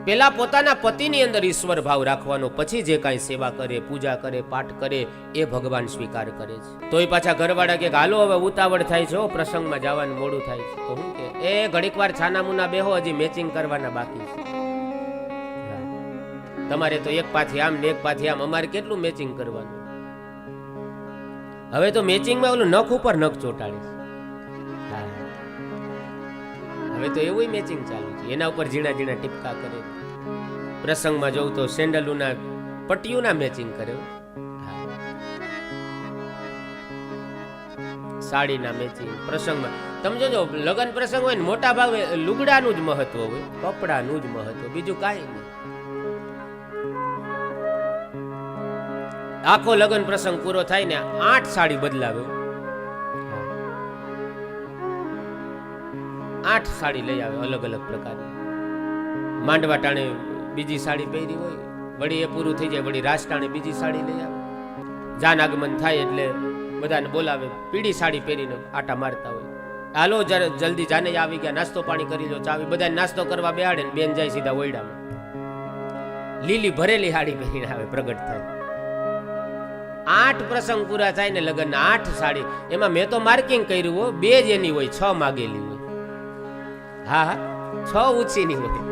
પેલા પોતાના પતિની અંદર ઈશ્વર ભાવ રાખવાનો, પછી જે કાંઈ સેવા કરે, પૂજા કરે, પાઠ કરે એ ભગવાન સ્વીકાર કરે છે. તોય પાછા ઘરવાળા કે હાલો હવે ઉતાવળ થાય છે, પ્રસંગમાં જવાનું મોડું થાય છે. તો હું કે એ ઘડીક વાર છાના મુના બેહો, હજી મેચિંગ કરવાના બાકી છે. તમારે તો એક પાછી આમ ને એક પાછી આમ, અમારે કેટલું મેચિંગ કરવાનું. હવે તો મેચિંગમાં ઓલું નખ ઉપર નખ ચોટાડીશ. હવે તો એવું મેચિંગ ચાલુ છે, એના ઉપર ઝીણા ઝીણા ટીપકા કરે. પ્રસંગમાં જવું તો સેન્ડલોના પટ્ટીઓના મેચિંગ કરે, સાડીના મેચિંગ. પ્રસંગમાં તમે જોજો, લગ્ન પ્રસંગ હોય ને મોટા ભાગે લુગડાનું જ મહત્વ હોય, કપડાનું જ મહત્વ, બીજું કાંઈ નહીં. આખો લગ્ન પ્રસંગ પૂરો થાય ને 8 સાડી બદલાવે, 8 સાડી લઈ આવે અલગ અલગ પ્રકારની. માંડવા ટાણે બીજી સાડી પહેરી હોય, વળી એ પૂરું થઈ જાય, વળી રાસ ટાણે બીજી સાડી લઈ આવે. જાન આગમન થાય એટલે બધાને બોલાવે, પીળી સાડી પહેરીને આટા મારતા હોય. હાલો જરા જલ્દી જાને આવી ગયા, નાસ્તો પાણી કરી લો, ચાવી. બધા નાસ્તો કરવા બેહાડે ને બેન જાય સીધા ઓયડામાં, લીલી ભરેલી સાડી પહેરીને આવે, પ્રગટ થાય. 8 પ્રસંગ પૂરા થાય ને લગ્ન 8 સાડી. એમાં મેં તો માર્કિંગ કર્યું હોય, 2 જ એની હોય, 6 માગેલી હોય. હા 6 ઊંચીની હોય.